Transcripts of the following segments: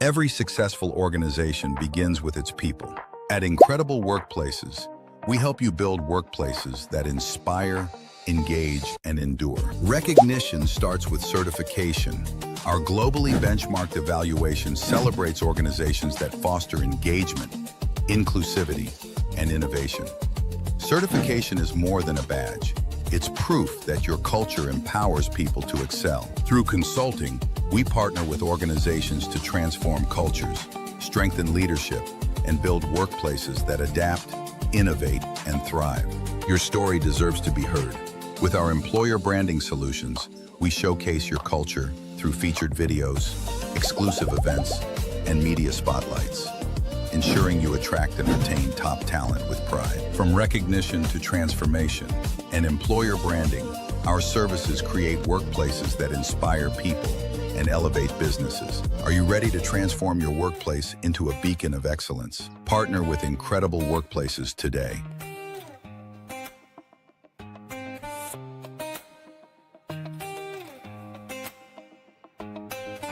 Every successful organization begins with its people. At Incredible Workplaces, we help you build workplaces that inspire, engage, and endure. Recognition starts with certification. Our globally benchmarked evaluation celebrates organizations that foster engagement, inclusivity, and innovation. Certification is more than a badge. It's proof that your culture empowers people to excel. Through consulting, we partner with organizations to transform cultures, strengthen leadership, and build workplaces that adapt, innovate, and thrive. Your story deserves to be heard. With our employer branding solutions, we showcase your culture through featured videos, exclusive events, and media spotlights, ensuring you attract and retain top talent with pride. From recognition to transformation and employer branding, our services create workplaces that inspire people and elevate businesses. Are you ready to transform your workplace into a beacon of excellence? Partner with Incredible Workplaces today.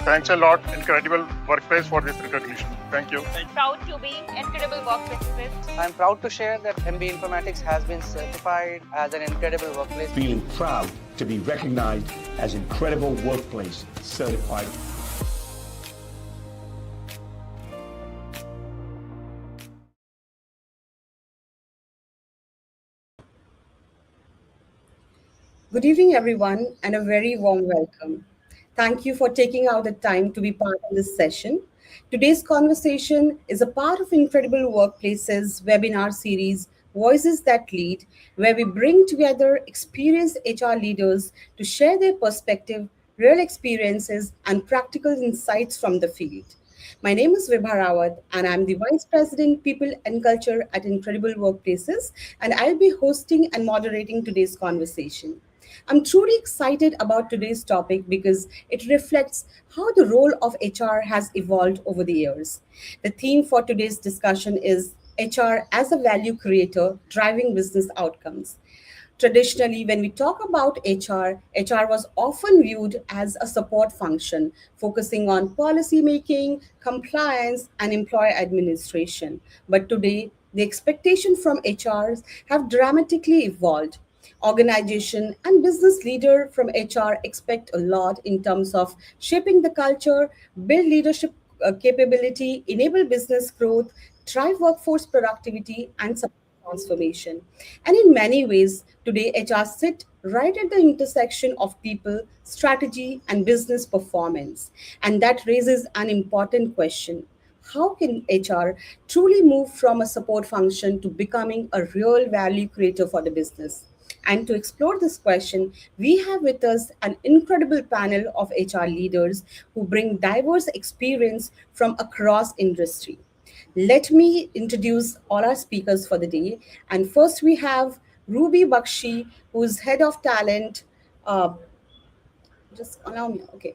Thanks a lot, Incredible Workplace, for this recognition. Thank you. Proud to be Incredible Workplaces. I'm proud to share that MB Informatics has been certified as an incredible workplace. Feeling proud to be recognized as Incredible Workplace certified. Good evening, everyone, and a very warm welcome. Thank you for taking out the time to be part of this session. Today's conversation is a part of Incredible Workplaces webinar series, Voices That Lead, where we bring together experienced HR leaders to share their perspective, real experiences, and practical insights from the field. My name is Vibha Rawat, and I'm the Vice President, People and Culture at Incredible Workplaces, and I'll be hosting and moderating today's conversation. I'm truly excited about today's topic because it reflects how the role of HR has evolved over the years. The theme for today's discussion is HR as a value creator driving business outcomes. Traditionally, when we talk about HR was often viewed as a support function, focusing on policy making, compliance, and employee administration. But today, the expectation from HRs have dramatically evolved. Organization and business leader from HR expect a lot in terms of shaping the culture, build leadership capability, enable business growth, drive workforce productivity, and support transformation. And in many ways, today HR sit right at the intersection of people, strategy, and business performance. And that raises an important question. How can HR truly move from a support function to becoming a real value creator for the business? And to explore this question, we have with us an incredible panel of HR leaders who bring diverse experience from across industry. Let me introduce all our speakers for the day. And first, we have Ruby Bakshi, who's head of talent. Just allow me. Okay.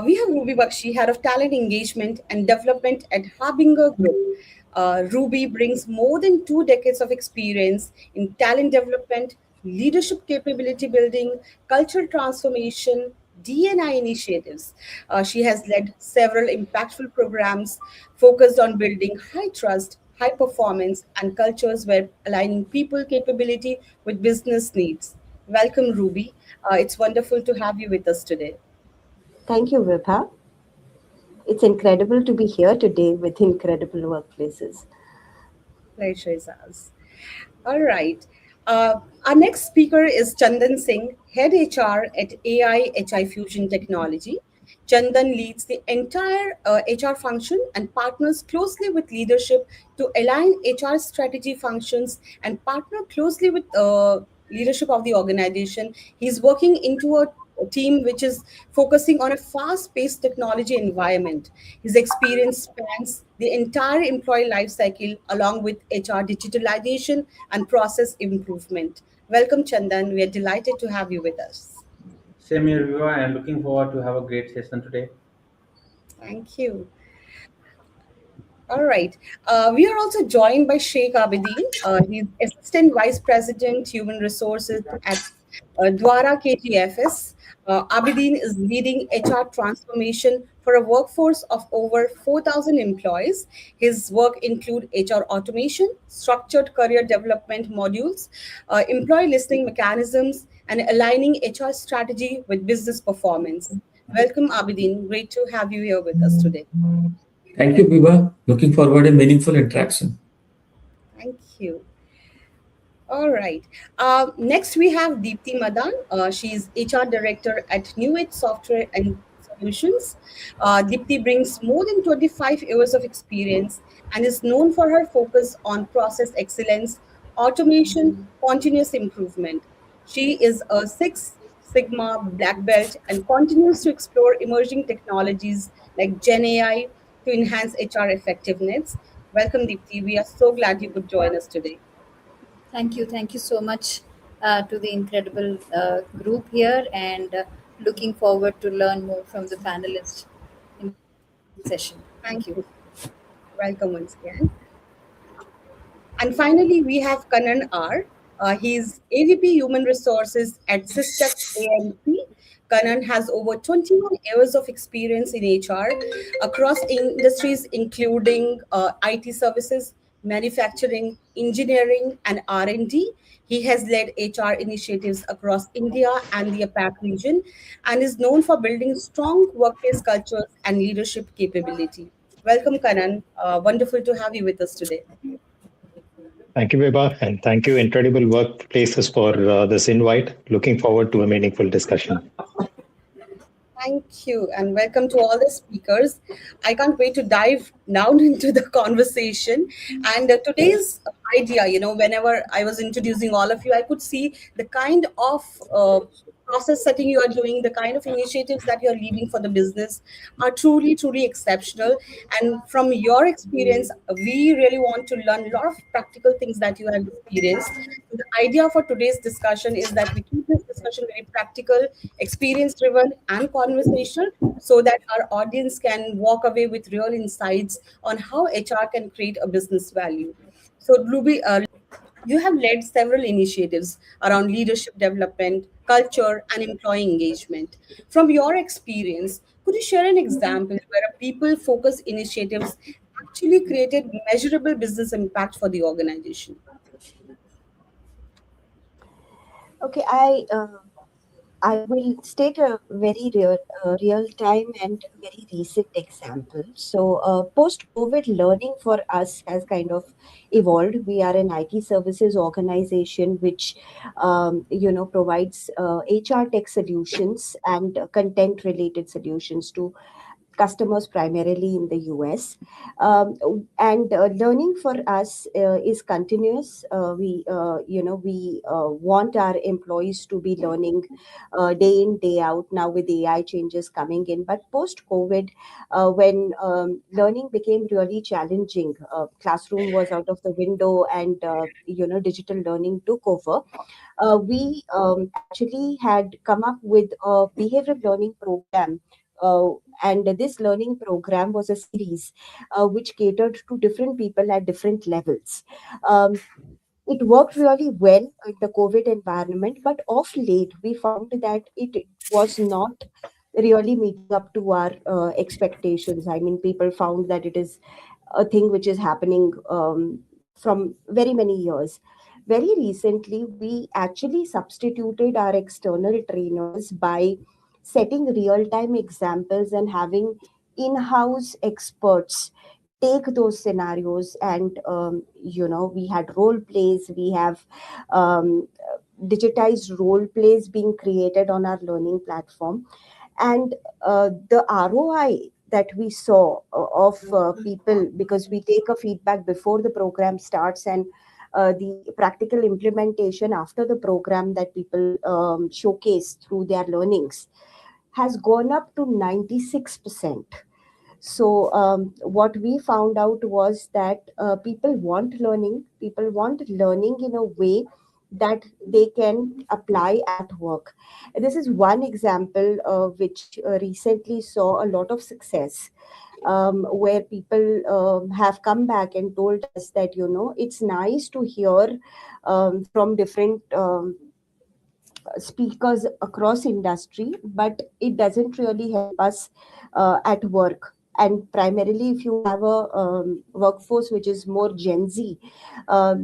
We have Ruby Bakshi, head of talent engagement and development at Harbinger Group. Ruby brings more than 2 decades of experience in talent development, leadership capability building, cultural transformation, D&I initiatives. She has led several impactful programs focused on building high trust, high performance, and cultures where aligning people capability with business needs. Welcome, Ruby. It's wonderful to have you with us today. Thank you, Vibha. It's incredible to be here today with Incredible Workplaces. Pleasure is ours. All right. Our next speaker is Chandan Singh, Head HR at AI HI Fusion Technology. Chandan leads the entire HR function and partners closely with leadership to align HR strategy functions and partner closely with leadership of the organization. He's working into a team which is focusing on a fast-paced technology environment. His experience spans the entire employee life cycle along with HR digitalization and process improvement. Welcome, Chandan. We are delighted to have you with us. Same here, Viva. I am looking forward to have a great session today. Thank you. All right. We are also joined by Sheikh Abidin. He's Assistant Vice President, Human Resources at Dwara KGFS. Abidin is leading HR transformation For a workforce of over 4,000 employees, his work include HR automation, structured career development modules, employee listening mechanisms, and aligning HR strategy with business performance. Welcome, Abidin. Great to have you here with us today. Thank you, Biba. Looking forward to meaningful interaction. Thank you. All right. Next, we have Deepthi Madan. She's HR Director at New Age Software and Solutions. Deepthi brings more than 25 years of experience and is known for her focus on process excellence, automation, continuous improvement. She is a Six Sigma black belt and continues to explore emerging technologies like Gen AI to enhance HR effectiveness. Welcome, Deepthi. We are so glad you could join us today. Thank you so much to the incredible group here, and looking forward to learn more from the panelists in the session. Thank you. Welcome once again. And finally, we have Kanan R. He's AVP Human Resources at Systex AMP. Kanan has over 21 years of experience in HR across industries including IT services, manufacturing, engineering, and R&D. He has led HR initiatives across India and the APAC region and is known for building strong workplace cultures and leadership capability. Welcome, Kanan. Wonderful to have you with us today. Thank you, Vibha, and thank you, Incredible Workplaces, for this invite. Looking forward to a meaningful discussion. Thank you, and welcome to all the speakers. I can't wait to dive down into the conversation. And today's idea, whenever I was introducing all of you, I could see the kind of process setting you are doing, the kind of initiatives that you're leading for the business are truly, truly exceptional. And from your experience, we really want to learn a lot of practical things that you have experienced. So the idea for today's discussion is that we keep this discussion very practical, experience driven, and conversational so that our audience can walk away with real insights on how HR can create a business value. So, Ruby, you have led several initiatives around leadership development, culture, and employee engagement. From your experience, could you share an example where a people focused initiatives actually created measurable business impact for the organization? Okay, I will state a very real time and very recent example. So, post COVID, learning for us has kind of evolved. We are an IT services organization which, provides HR tech solutions and content related solutions to customers primarily in the US. And learning for us is continuous. We want our employees to be learning day in, day out now with AI changes coming in. But post-COVID, when learning became really challenging, classroom was out of the window and, digital learning took over. We actually had come up with a behavioral learning program, and this learning program was a series which catered to different people at different levels. It worked really well in the COVID environment, but of late we found that it was not really meeting up to our expectations. I mean, people found that it is a thing which is happening from very many years. Very recently, we actually substituted our external trainers by setting real-time examples and having in-house experts take those scenarios. And we had role plays, we have digitized role plays being created on our learning platform, and the ROI that we saw of people, because we take a feedback before the program starts, and the practical implementation after the program that people showcase through their learnings has gone up to 96%. So what we found out was that people want learning in a way that they can apply at work. This is one example which recently saw a lot of success, where people have come back and told us that, it's nice to hear from different speakers across industry, but it doesn't really help us at work. And primarily, if you have a workforce which is more Gen Z,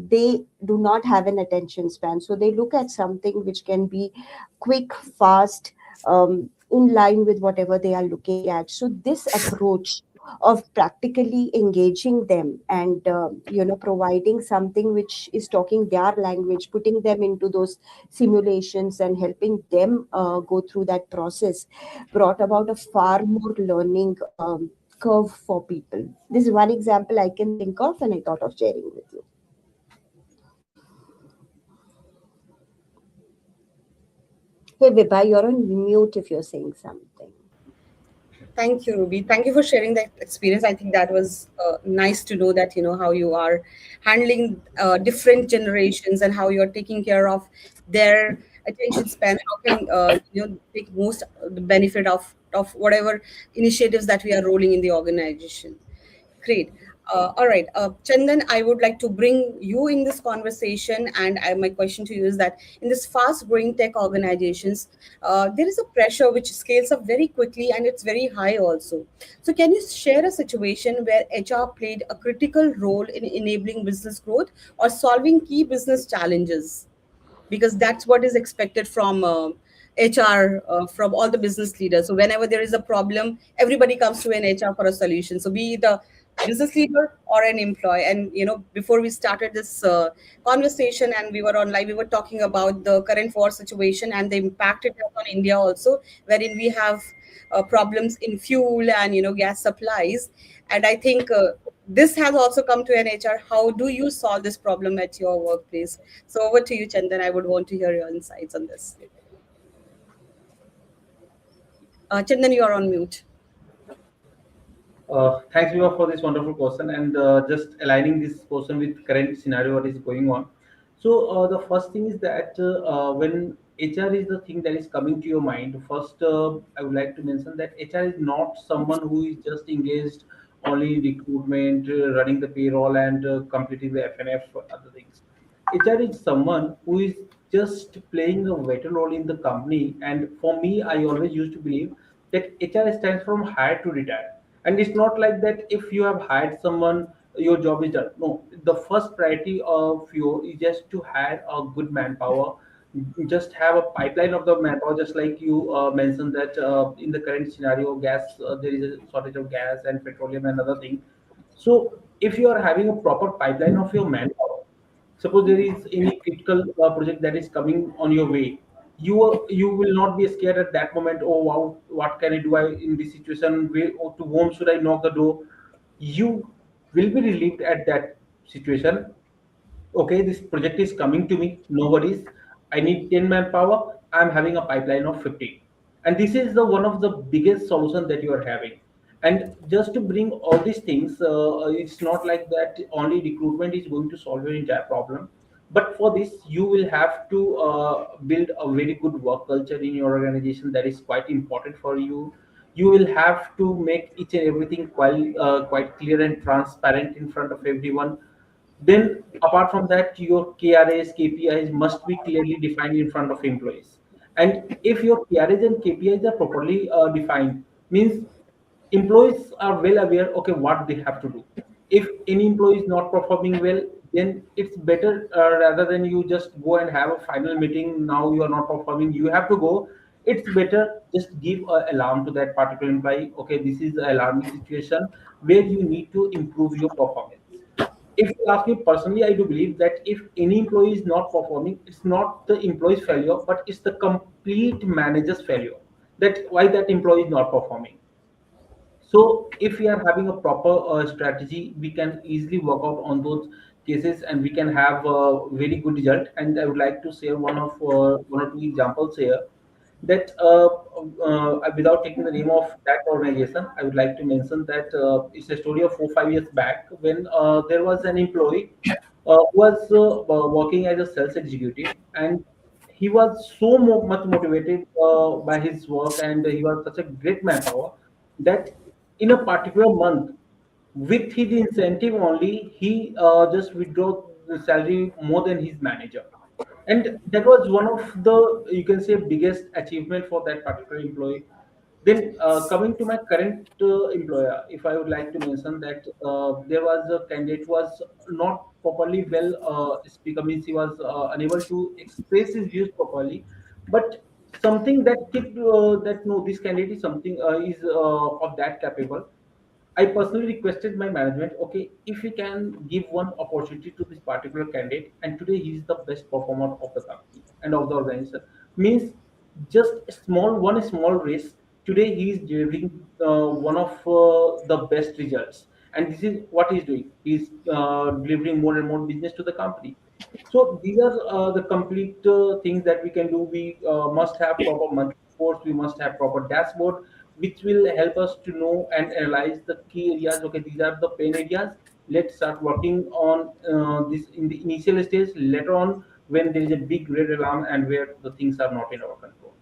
they do not have an attention span. So they look at something which can be quick, fast, in line with whatever they are looking at. So this approach of practically engaging them and providing something which is talking their language, putting them into those simulations and helping them go through that process, brought about a far more learning curve for people. This is one example I can think of, and I thought of sharing with you. Hey Vibha, you're on mute if you're saying something. Thank you, Ruby. Thank you for sharing that experience. I think that was nice to know that, how you are handling different generations and how you're taking care of their attention span. How can, take most the benefit of whatever initiatives that we are rolling in the organization. Great. All right. Chandan, I would like to bring you in this conversation. And my question to you is that in this fast growing tech organizations, there is a pressure which scales up very quickly and it's very high also. So can you share a situation where HR played a critical role in enabling business growth or solving key business challenges? Because that's what is expected from HR, from all the business leaders. So whenever there is a problem, everybody comes to an HR for a solution. So be the business leader or an employee. And before we started this conversation and we were on live, we were talking about the current war situation and the impact it has on India also, wherein we have problems in fuel and gas supplies. And I think this has also come to an HR. How do you solve this problem at your workplace? So over to you, Chandan. I would want to hear your insights on this. Chandan, you are on mute. Thanks, Viva, for this wonderful question and just aligning this question with current scenario what is going on. So the first thing is that when HR is the thing that is coming to your mind, first I would like to mention that HR is not someone who is just engaged only in recruitment, running the payroll and completing the FNF or other things. HR is someone who is just playing a vital role in the company. And for me, I always used to believe that HR stands from hire to retire. And it's not like that if you have hired someone, your job is done. No, the first priority of you is just to hire a good manpower, just have a pipeline of the manpower, just like you mentioned that in the current scenario, gas, there is a shortage of gas and petroleum and other thing. So if you are having a proper pipeline of your manpower, suppose there is any critical project that is coming on your way, you will not be scared at that moment. Oh wow, what can I do in this situation? Where, or to whom should I knock the door? You will be relieved at that situation. Okay, this project is coming to me. No worries. I need 10 manpower. I'm having a pipeline of 50, and this is the one of the biggest solution that you are having. And just to bring all these things, it's not like that only recruitment is going to solve your entire problem. But for this, you will have to build a very good work culture in your organization. That is quite important for you. You will have to make each and everything quite clear and transparent in front of everyone. Then, apart from that, your KRAs, KPIs must be clearly defined in front of employees. And if your KRAs and KPIs are properly defined, means employees are well aware, okay, what they have to do. If any employee is not performing well, then it's better rather than you just go and have a final meeting. Now you are not performing, you have to go. It's better just give an alarm to that particular employee. Okay, this is an alarming situation where you need to improve your performance. If you ask me personally, I do believe that if any employee is not performing, it's not the employee's failure, but it's the complete manager's failure. That why that employee is not performing. So if we are having a proper strategy, we can easily work out on those cases and we can have a very good result. And I would like to share one or two examples here that without taking the name of that organization, I would like to mention that it's a story of 4 5 years back when there was an employee who was working as a sales executive, and he was so much motivated by his work, and he was such a great manpower that in a particular month, with his incentive only, he just withdraw the salary more than his manager. and that was one of the, you can say, biggest achievement for that particular employee. Then coming to my current employer, if I would like to mention that there was a candidate who was not properly well speaker, means he was unable to express his views properly, but something that tipped that no, this candidate is something is of that capable. I personally requested my management, okay, if we can give one opportunity to this particular candidate, and today he is the best performer of the company and of the organization. Means just one small race. Today he is delivering one of the best results, and this is what he's doing. He's delivering more and more business to the company. So these are the complete things that we can do. We must have proper monthly reports. We must have proper dashboard, which will help us to know and analyze the key areas. Okay, these are the pain areas. Let's start working on this in the initial stage. Later on, when there is a big red alarm and where the things are not in our control.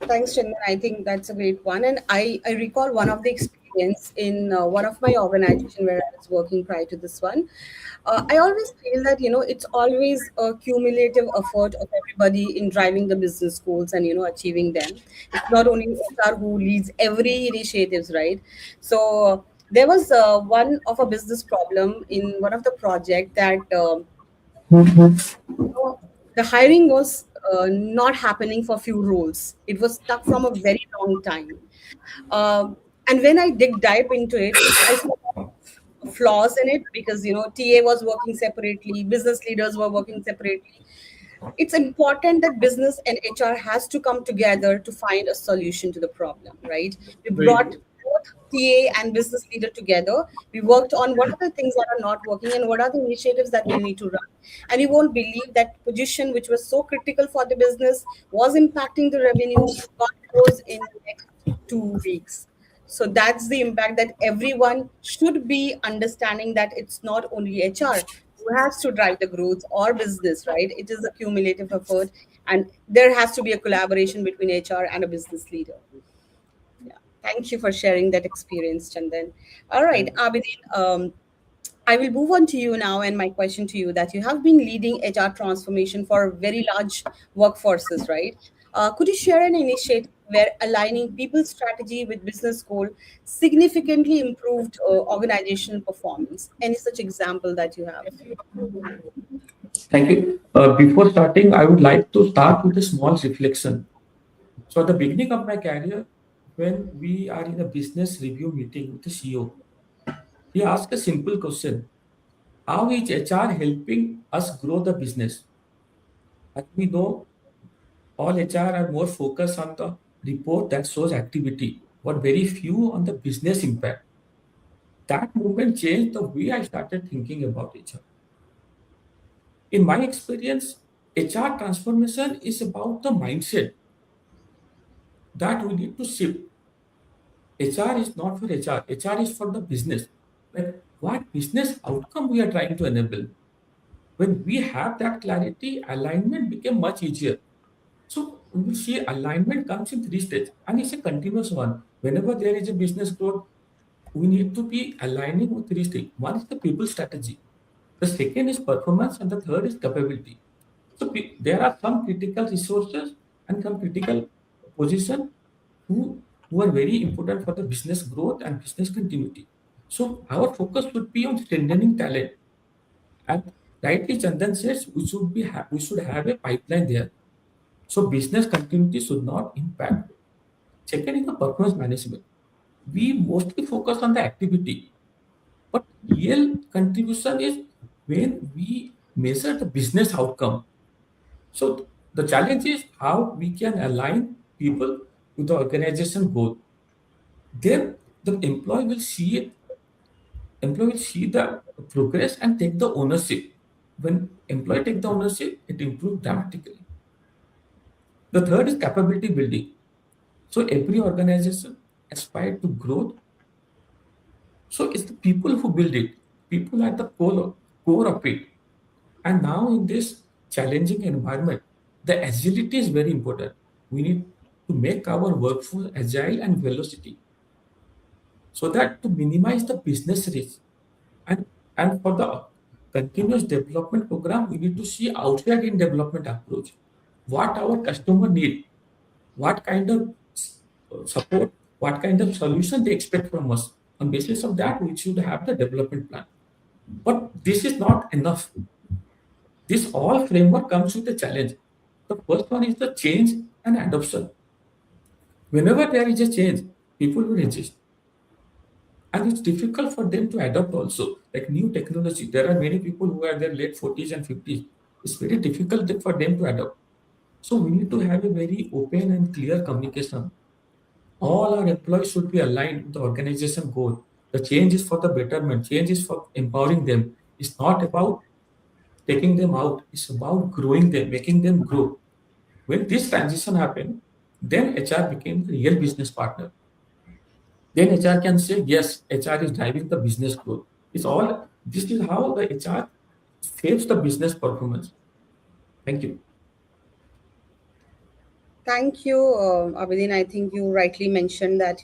Thanks, Chandan. I think that's a great one. And I recall one of the experience in one of my organization where I was working prior to this one. I always feel that, it's always a cumulative effort of everybody in driving the business goals and, achieving them. It's not only HR who leads every initiatives, right? So there was one of a business problem in one of the project that the hiring was not happening for few roles. It was stuck from a very long time. And when I dive into it, I saw flaws in it because TA was working separately, business leaders were working separately. It's important that business and HR has to come together to find a solution to the problem, right? We brought both TA and business leader together. We worked on what are the things that are not working and what are the initiatives that we need to run. And you won't believe that position, which was so critical for the business, was impacting the revenue, got closed in the next 2 weeks. So that's the impact that everyone should be understanding, that it's not only HR who has to drive the growth or business, right? It is a cumulative effort, and there has to be a collaboration between HR and a business leader. Yeah. Thank you for sharing that experience, Chandan. All right, Abidin, I will move on to you now, and my question to you, that you have been leading HR transformation for very large workforces, right? Could you share an initiative where aligning people's strategy with business goal significantly improved organizational performance? Any such example that you have? Thank you. Before starting, I would like to start with a small reflection. So at the beginning of my career, when we are in a business review meeting with the CEO, he asked a simple question: how is HR helping us grow the business? As we know, all HR are more focused on the report that shows activity, but very few on the business impact. That movement changed the way I started thinking about HR. In my experience, HR transformation is about the mindset that we need to shift. HR is not for HR. HR is for the business. Like, what business outcome we are trying to enable? When we have that clarity, alignment became much easier. So we will see alignment comes in 3 stages, and it's a continuous one. Whenever there is a business growth, we need to be aligning with 3 stages. One is the people strategy, the second is performance, and the third is capability. So there are some critical resources and some critical position who are very important for the business growth and business continuity. So our focus would be on strengthening talent. And rightly Chandan says we should have a pipeline there. So business continuity should not impact. Second is the performance management. We mostly focus on the activity, but real contribution is when we measure the business outcome. So the challenge is how we can align people with the organization goal. Then the employee will see it. Employee will see the progress and take the ownership. When employee take the ownership, it improves dramatically. The third is capability building. So every organization aspires to growth. So it's the people who build it. People are the core of it. And now in this challenging environment, the agility is very important. We need to make our workforce agile and velocity, so that to minimize the business risk. And And for the continuous development program, we need to see outside in development approach, what our customer need, what kind of support, what kind of solution they expect from us. On basis of that, we should have the development plan. But this is not enough. This all framework comes with a challenge. The first one is the change and adoption. Whenever there is a change, people will resist. And it's difficult for them to adopt also. Like new technology, there are many people who are in their late 40s and 50s. It's very difficult for them to adopt. So we need to have a very open and clear communication. All our employees should be aligned with the organization goal. The change is for the betterment, change is for empowering them. It's not about taking them out, it's about growing them, making them grow. When this transition happened, then HR became the real business partner. Then HR can say, yes, HR is driving the business growth. This is how the HR shapes the business performance. Thank you. Thank you, Abidin. I think you rightly mentioned that,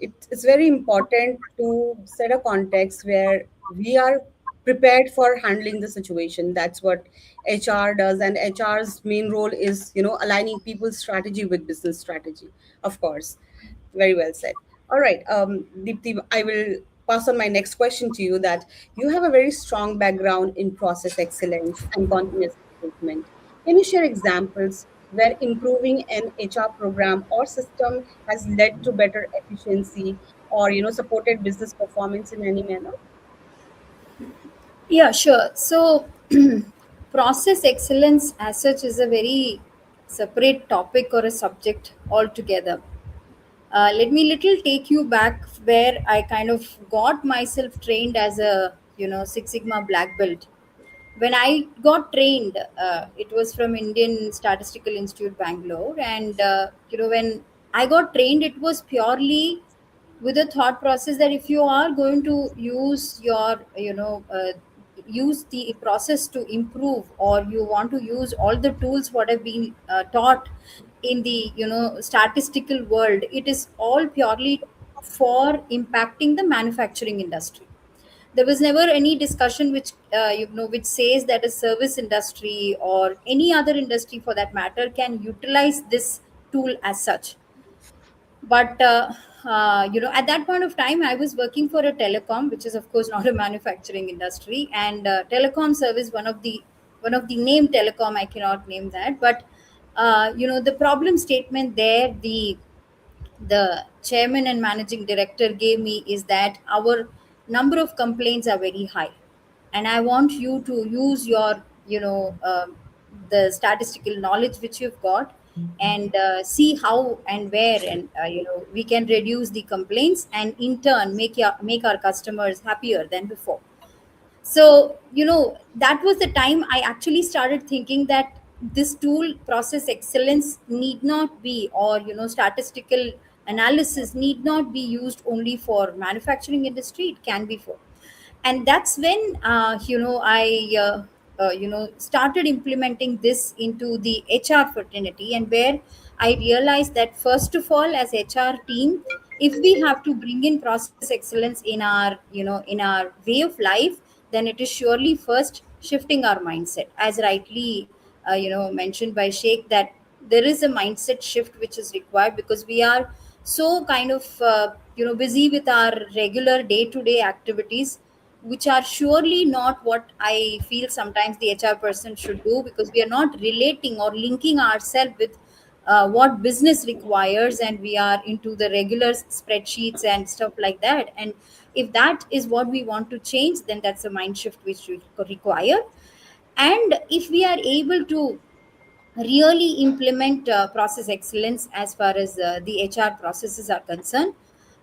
it's very important to set a context where we are prepared for handling the situation. That's what HR does. And HR's main role is, aligning people's strategy with business strategy, of course. Very well said. All right, Deepti, I will pass on my next question to you, that you have a very strong background in process excellence and continuous improvement. Can you share examples where improving an HR program or system has led to better efficiency or, supported business performance in any manner? Yeah, sure. So, process excellence as such is a very separate topic or a subject altogether. Let me little take you back where I kind of got myself trained as a Six Sigma black belt. When I got trained, it was from Indian Statistical Institute, Bangalore, and when I got trained, it was purely with a thought process that if you are going to use your use the process to improve, or you want to use all the tools what have been taught in the statistical world, it is all purely for impacting the manufacturing industry. There was never any discussion which says that a service industry or any other industry for that matter can utilize this tool as such. But at that point of time, I was working for a telecom, which is of course not a manufacturing industry, and telecom service, one of the name telecom, I cannot name that, but the problem statement there, the chairman and managing director gave me is that our number of complaints are very high, and I want you to use your the statistical knowledge which you've got, and see how and where, and we can reduce the complaints and in turn make our customers happier than before. So that was the time I actually started thinking that this tool, process excellence, need not be, or statistical analysis need not be used only for manufacturing industry. It can be for, and that's when I started implementing this into the HR fraternity, and where I realized that first of all, as HR team, if we have to bring in process excellence in our in our way of life, then it is surely first shifting our mindset, as rightly mentioned by Sheikh, that there is a mindset shift which is required, because we are so kind of busy with our regular day to day activities, which are surely not what I feel sometimes the HR person should do, because we are not relating or linking ourselves with what business requires, and we are into the regular spreadsheets and stuff like that. And if that is what we want to change, then that's a mind shift which we require. And if we are able to really implement process excellence as far as the HR processes are concerned,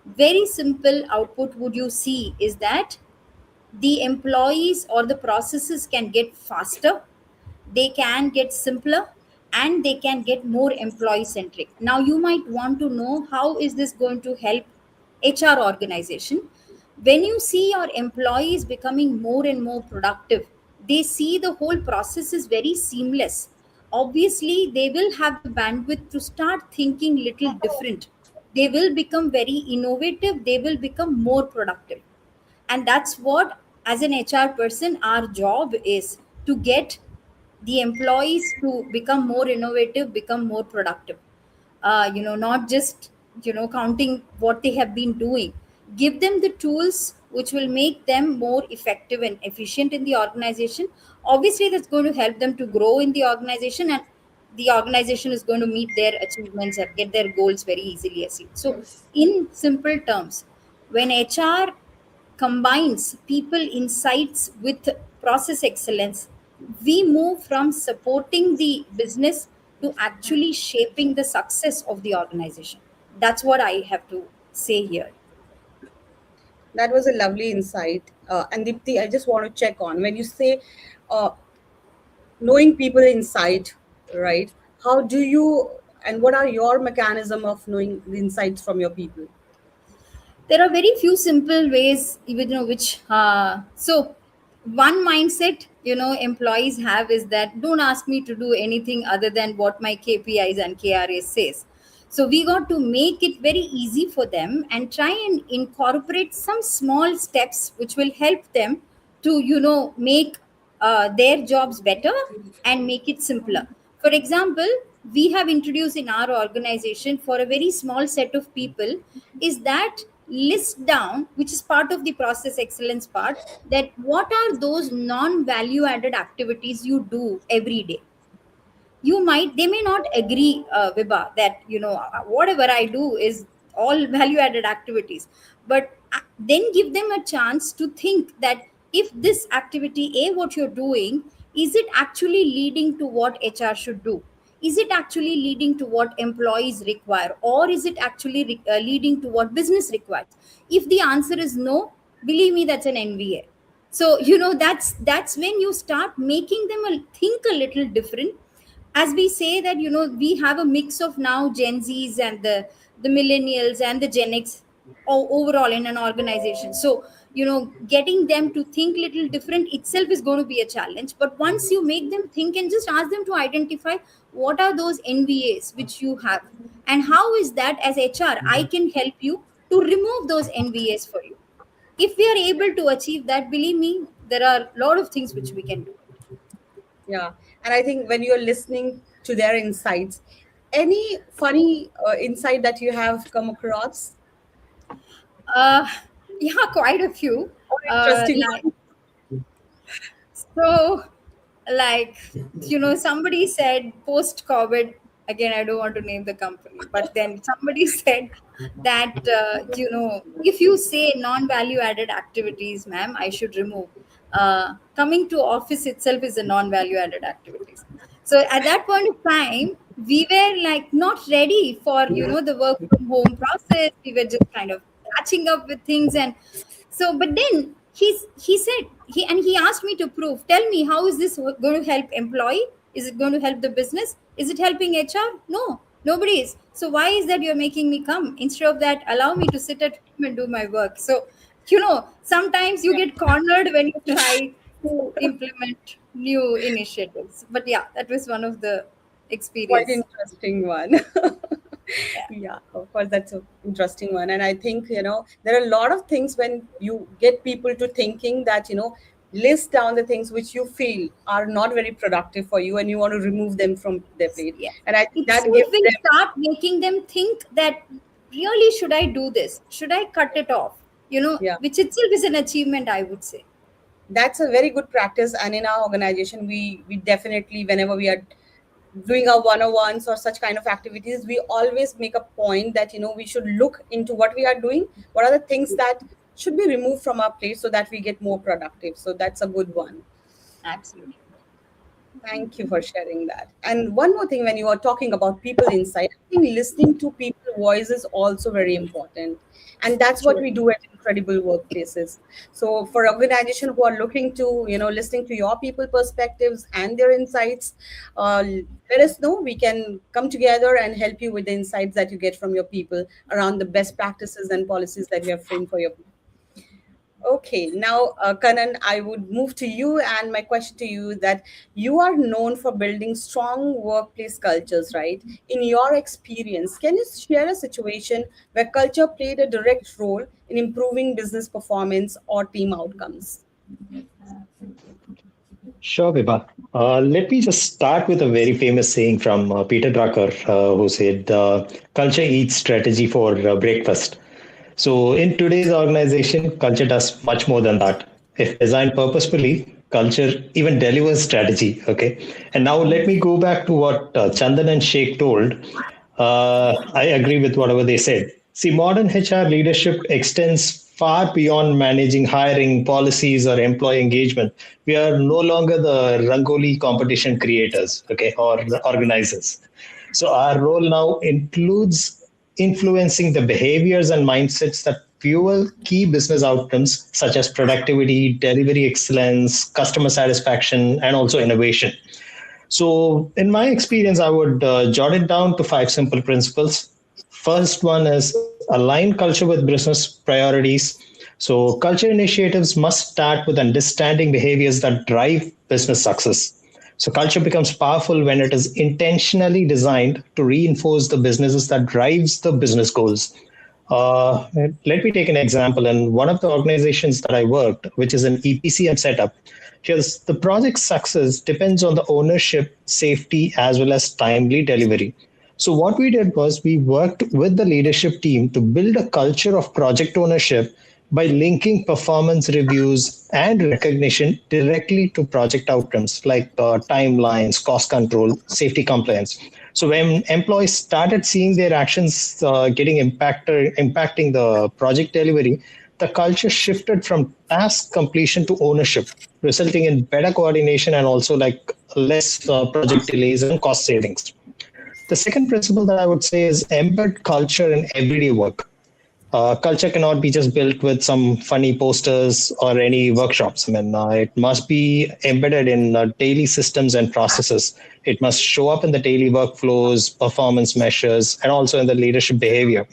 very simple output would you see is that the employees or the processes can get faster, they can get simpler, and they can get more employee centric. Now you might want to know, how is this going to help HR organization? When you see your employees becoming more and more productive, they see the whole process is very seamless. Obviously they will have the bandwidth to start thinking little different, they will become very innovative, they will become more productive. And that's what as an HR person, our job is to get the employees to become more innovative, become more productive. Not just counting what they have been doing. Give them the tools which will make them more effective and efficient in the organization. Obviously, that's going to help them to grow in the organization, and the organization is going to meet their achievements and get their goals very easily achieved. So, in simple terms, when HR combines people insights with process excellence, we move from supporting the business to actually shaping the success of the organization. That's what I have to say here. That was a lovely insight. And Deepthi, I just want to check on when you say knowing people inside, right? How do you, and what are your mechanism of knowing the insights from your people? There are very few simple ways, which so one mindset employees have is that don't ask me to do anything other than what my KPIs and KRA says. So we got to make it very easy for them and try and incorporate some small steps which will help them to make their jobs better and make it simpler. For example, we have introduced in our organization for a very small set of people is that list down, which is part of the process excellence part, that what are those non-value added activities you do every day. They may not agree, Vibha, that whatever I do is all value added activities, but then give them a chance to think that if this activity A, what you're doing, is it actually leading to what HR should do? Is it actually leading to what employees require, or is it actually leading to what business requires? If the answer is no, believe me, that's an NVA. So that's when you start making them think a little different. As we say that we have a mix of now Gen Zs and the millennials and the Gen X overall in an organization. So getting them to think little different itself is going to be a challenge. But once you make them think and just ask them to identify what are those NVAs which you have, and how is that as HR I can help you to remove those NVAs for you. If we are able to achieve that, believe me, there are a lot of things which we can do. Yeah. And I think when you're listening to their insights, any funny insight that you have come across? Yeah, quite a few. Interesting. Somebody said post COVID, again, I don't want to name the company, but then somebody said that, if you say non-value added activities, ma'am, I should remove. Coming to office itself is a non-value added activities. So at that point of time, we were not ready for, the work from home process. We were just kind of catching up with things. And so, but then he said, he asked me to prove, tell me, how is this going to help employee? Is it going to help the business? Is it helping HR? No, nobody is. So why is that you're making me come? Instead of that, allow me to sit at home and do my work. So, sometimes you get cornered when you try to implement new initiatives. But yeah, that was one of the experiences. Quite interesting one. Yeah, of course, that's an interesting one. And I think, there are a lot of things when you get people to thinking that, list down the things which you feel are not very productive for you and you want to remove them from their plate. Yeah. And I think that if we start making them think that, really, should I do this? Should I cut it off? Which itself is an achievement, I would say. That's a very good practice. And in our organization, we definitely, whenever we are doing our one-on-ones or such kind of activities, we always make a point that, we should look into what we are doing. What are the things that should be removed from our plate so that we get more productive? So that's a good one. Absolutely. Thank you for sharing that. And one more thing, when you are talking about people inside, I think listening to people's voice is also very important. And that's what we do at Incredible Workplaces. So for organizations who are looking to, listening to your people perspectives and their insights, let us know. We can come together and help you with the insights that you get from your people around the best practices and policies that you have framed for your people. Okay, now, Kanan, I would move to you, and my question to you that you are known for building strong workplace cultures, right? In your experience, can you share a situation where culture played a direct role in improving business performance or team outcomes? Sure, Vibha. Let me just start with a very famous saying from Peter Drucker, who said, culture eats strategy for breakfast. So, in today's organization, culture does much more than that. If designed purposefully, culture even delivers strategy. Okay. And now let me go back to what Chandan and Sheikh told. I agree with whatever they said. See, modern HR leadership extends far beyond managing hiring policies or employee engagement. We are no longer the Rangoli competition creators, okay, or the organizers. So our role now includes influencing the behaviors and mindsets that fuel key business outcomes such as productivity, delivery excellence, customer satisfaction, and also innovation. So, in my experience, I would jot it down to 5 simple principles. First one is align culture with business priorities. So, culture initiatives must start with understanding behaviors that drive business success. So, culture becomes powerful when it is intentionally designed to reinforce the businesses that drives the business goals. Uh, Let me take an example. In one of the organizations that I worked, which is an EPCM setup, because the project success depends on the ownership, safety, as well as timely delivery. So what we did was we worked with the leadership team to build a culture of project ownership by linking performance reviews and recognition directly to project outcomes like timelines, cost control, safety compliance. So when employees started seeing their actions impacting the project delivery, the culture shifted from task completion to ownership, resulting in better coordination and also like less project delays and cost savings. The second principle that I would say is embed culture in everyday work. Culture cannot be just built with some funny posters or any workshops. I mean, it must be embedded in daily systems and processes. It must show up in the daily workflows, performance measures, and also in the leadership behavior.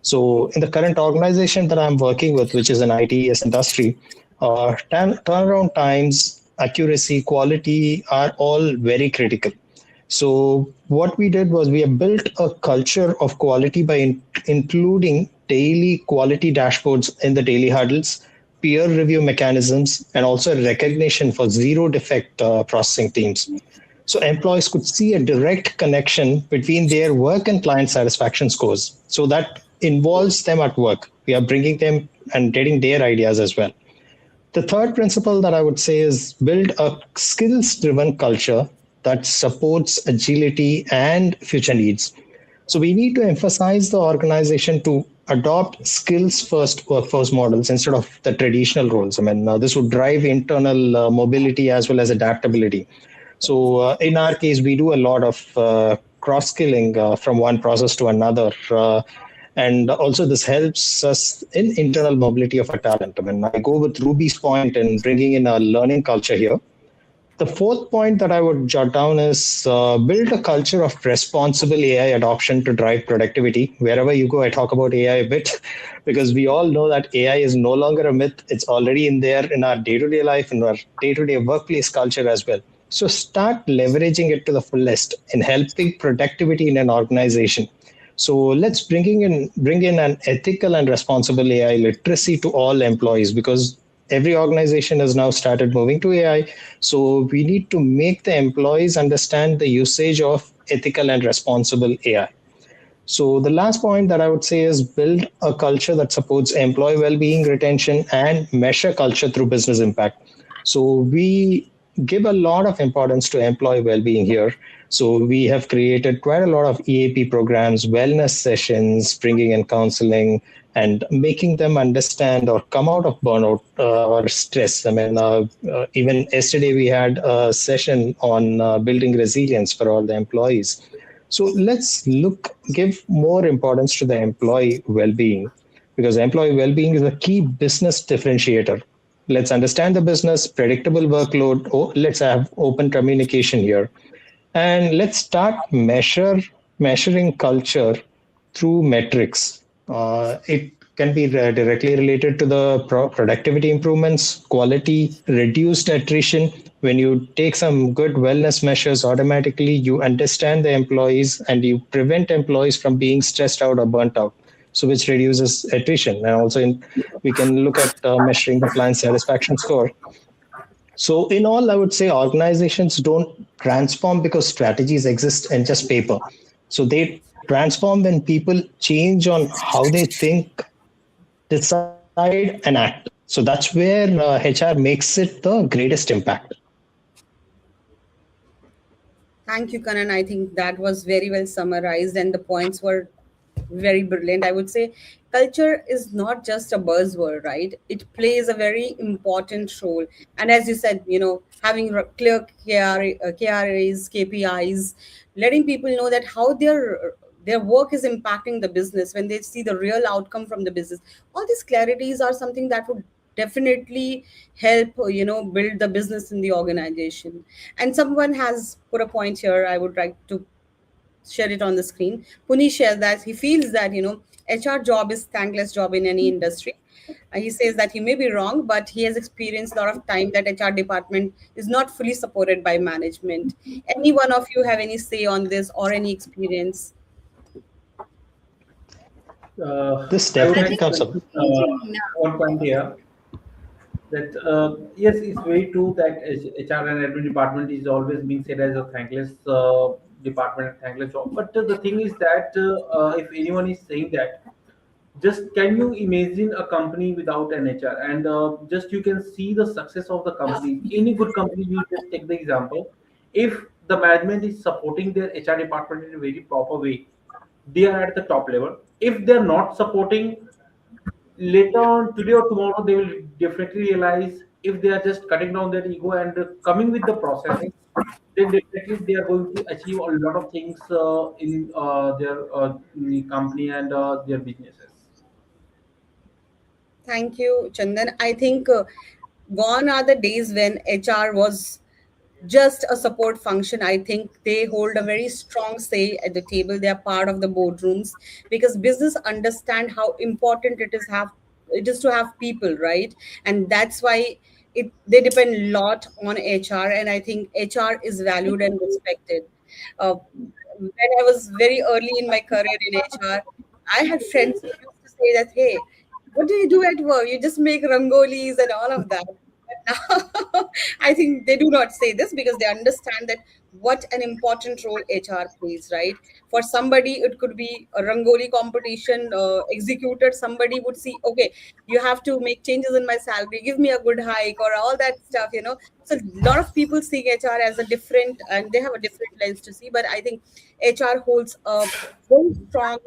So, in the current organization that I'm working with, which is an ITES industry, turnaround times, accuracy, quality are all very critical. So what we did was we have built a culture of quality by including daily quality dashboards in the daily huddles, peer review mechanisms, and also recognition for zero defect processing teams. So employees could see a direct connection between their work and client satisfaction scores. So that involves them at work. We are bringing them and getting their ideas as well. The third principle that I would say is build a skills driven culture that supports agility and future needs. So we need to emphasize the organization to adopt skills first workforce models instead of the traditional roles. I mean, this would drive internal mobility as well as adaptability. So in our case, we do a lot of cross skilling from one process to another. And also this helps us in internal mobility of our talent. I mean, I go with Ruby's point in bringing in a learning culture here. The fourth point that I would jot down is build a culture of responsible AI adoption to drive productivity. Wherever you go, I talk about AI a bit because we all know that AI is no longer a myth. It's already in there in our day-to-day life, in our day-to-day workplace culture as well. So start leveraging it to the fullest in helping productivity in an organization. So let's bring in an ethical and responsible AI literacy to all employees because every organization has now started moving to AI. So we need to make the employees understand the usage of ethical and responsible AI. So the last point that I would say is build a culture that supports employee well-being, retention, and measure culture through business impact. So we give a lot of importance to employee well-being here. So we have created quite a lot of EAP programs, wellness sessions, bringing in counseling, and making them understand or come out of burnout or stress. I mean, even yesterday we had a session on building resilience for all the employees. So let's give more importance to the employee well-being because employee well-being is a key business differentiator. Let's understand the business, predictable workload. Let's have open communication here. And let's start measuring culture through metrics. It can be directly related to the productivity improvements, quality, reduced attrition. When you take some good wellness measures, automatically you understand the employees and you prevent employees from being stressed out or burnt out. so which reduces attrition. And also we can look at measuring the client satisfaction score. So in all, I would say organizations don't transform because strategies exist in just paper. So they transform when people change on how they think, decide, and act. So that's where HR makes it the greatest impact. Thank you, Kanan. I think that was very well summarized, and the points were very brilliant. I would say culture is not just a buzzword, right? It plays a very important role. And as you said, having clear KRAs, KPIs, letting people know that how their work is impacting the business when they see the real outcome from the business. All these clarities are something that would definitely help build the business in the organization. And someone has put a point here. I would like to share it on the screen. Puni shares that he feels that HR job is thankless job in any industry. He says that he may be wrong, but he has experienced a lot of time that HR department is not fully supported by management. Any one of you have any say on this or any experience? This definitely comes up. One point here. That yes, it's very true that HR and admin department is always being said as a thankless department, thankless job. But the thing is that if anyone is saying that, just can you imagine a company without an HR, and just you can see the success of the company. Any good company, you just take the example. If the management is supporting their HR department in a very proper way, they are at the top level. If they're not supporting, later on today or tomorrow they will definitely realize if they are just cutting down their ego and coming with the process, then definitely they are going to achieve a lot of things in their company and their businesses. Thank you, Chandan. I think gone are the days when HR was just a support function. I think they hold a very strong say at the table. They are part of the boardrooms because business understand how important it is to have people, right? And that's why they depend a lot on HR, and I think HR is valued and respected. When I was very early in my career in HR, I had friends who used to say that, hey, what do you do at work? You just make rangolis and all of that. But now, I think they do not say this because they understand that what an important role HR plays, right? For somebody, it could be a rangoli competition executed. Somebody would see, okay, you have to make changes in my salary, give me a good hike, or all that stuff. So a lot of people see HR as a different, and they have a different lens to see. But I think HR holds a very strong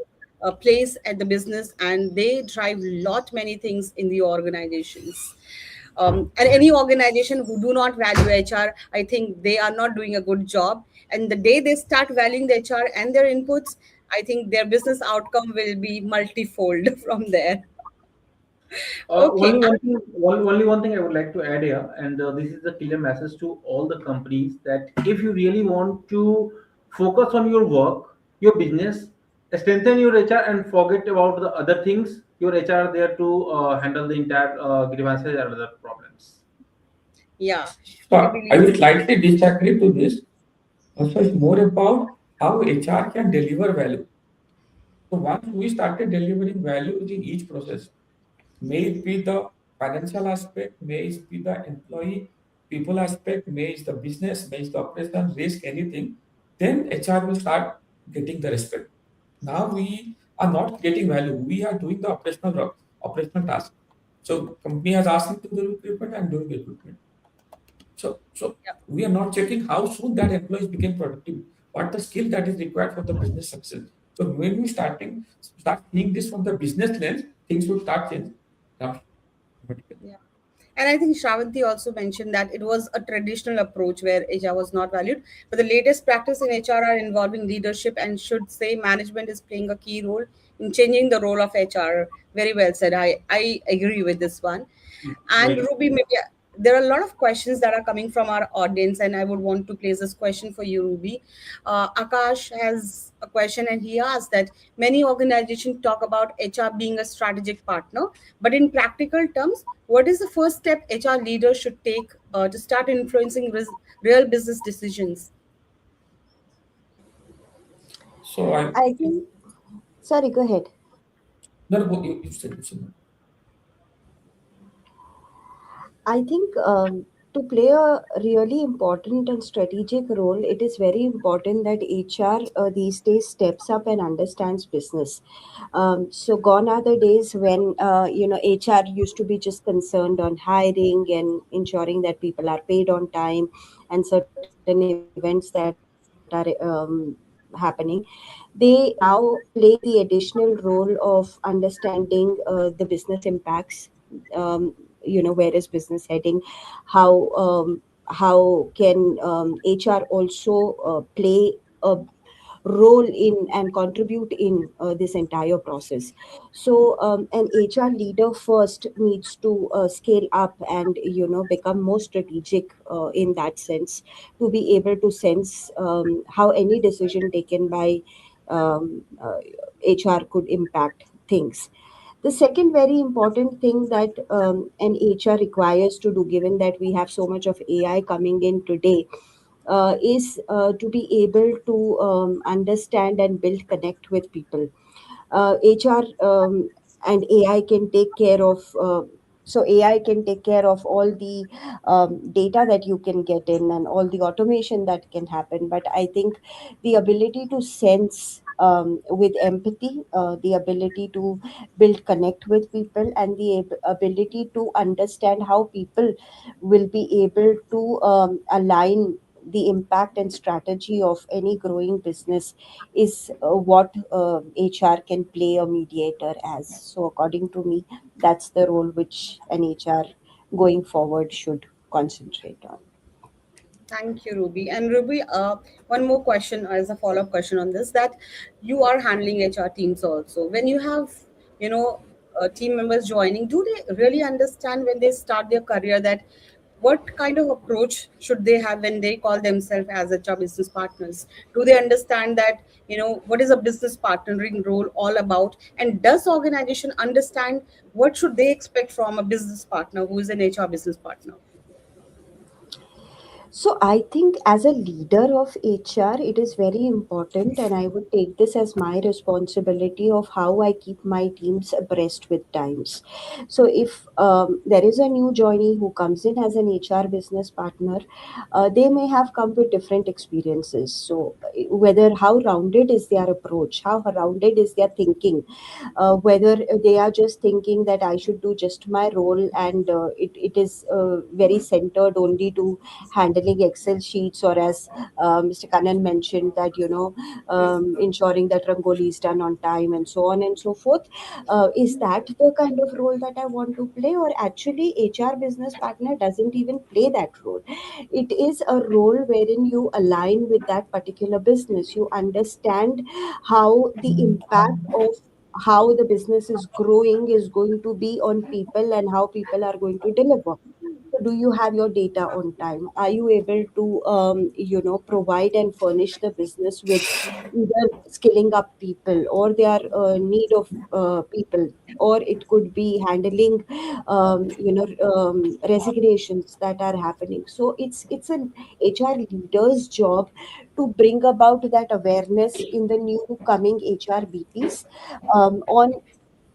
place at the business, and they drive many things in the organizations. And any organization who do not value HR, I think they are not doing a good job. And the day they start valuing the HR and their inputs, I think their business outcome will be multifold from there. Okay. Only one thing I would like to add here, and this is a clear message to all the companies that if you really want to focus on your work, your business, strengthen your HR and forget about the other things. Your HR are there to handle the entire grievances and other problems. Yeah. So I will slightly disagree to this. Also, it's more about how HR can deliver value. So once we started delivering value in each process, may it be the financial aspect, may it be the employee people aspect, may it the business, may it the operation, risk, anything, then HR will start getting the respect. Now we are not getting value. We are doing the operational work, operational task. So company has asked me to do recruitment, I'm doing recruitment. So we are not checking how soon that employees became productive, what the skill that is required for the business success. So when we start seeing this from the business lens, things will start changing. Yeah. And I think Shravanti also mentioned that it was a traditional approach where HR was not valued. But the latest practice in HR are involving leadership and should say management is playing a key role in changing the role of HR. Very well said. I agree with this one. And Ruby, maybe there are a lot of questions that are coming from our audience, and I would want to place this question for you, Ruby. Akash has a question, and he asked that many organizations talk about HR being a strategic partner, but in practical terms, what is the first step HR leaders should take to start influencing real business decisions? So I think, sorry, go ahead. No, no, you said it, Simran. I think to play a really important and strategic role, it is very important that HR these days steps up and understands business. So gone are the days when HR used to be just concerned on hiring and ensuring that people are paid on time and certain events that are happening. They now play the additional role of understanding the business impacts. Where is business heading? How can HR also play a role in and contribute in this entire process? So an HR leader first needs to scale up and become more strategic in that sense, to be able to sense how any decision taken by HR could impact things. The second very important thing that an HR requires to do, given that we have so much of AI coming in today, is to be able to understand and build connect with people. HR and AI can take care of. So AI can take care of all the data that you can get in and all the automation that can happen. But I think the ability to sense with empathy, the ability to build connect with people, and the ability to understand how people will be able to align the impact and strategy of any growing business is what HR can play a mediator as. So, according to me, that's the role which an HR going forward should concentrate on. Thank you, Ruby. And Ruby, one more question as a follow-up question on this: that you are handling HR teams also. When you have, team members joining, do they really understand when they start their career that what kind of approach should they have when they call themselves as HR business partners? Do they understand that what is a business partnering role all about? And does organization understand what should they expect from a business partner who is an HR business partner? So I think as a leader of HR, it is very important, and I would take this as my responsibility of how I keep my teams abreast with times. So if there is a new joinee who comes in as an HR business partner, they may have come with different experiences. So whether how rounded is their approach, how rounded is their thinking, whether they are just thinking that I should do just my role and it is very centered only to handling Excel sheets, or as Mr. Kannan mentioned, that ensuring that Rangoli is done on time and so on and so forth. Is that the kind of role that I want to play, or actually HR business partner doesn't even play that role? It is a role wherein you align with that particular business. You understand how the impact of how the business is growing is going to be on people and how people are going to deliver. So do you have your data on time? Are you able to provide and furnish the business with either skilling up people or their need of people, or it could be handling resignations that are happening. So it's an HR leader's job to bring about that awareness in the new coming HR BPs on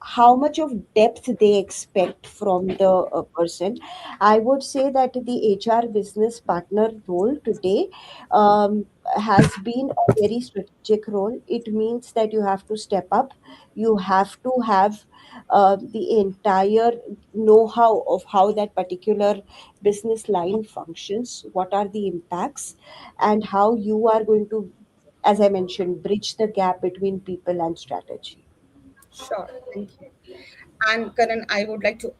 how much of depth they expect from the person. I would say that the HR business partner role today has been a very strategic role. It means that you have to step up, you have to have the entire know-how of how that particular business line functions, what are the impacts, and how you are going to, as I mentioned, bridge the gap between people and strategy. Sure, thank you. And Karan, I would like to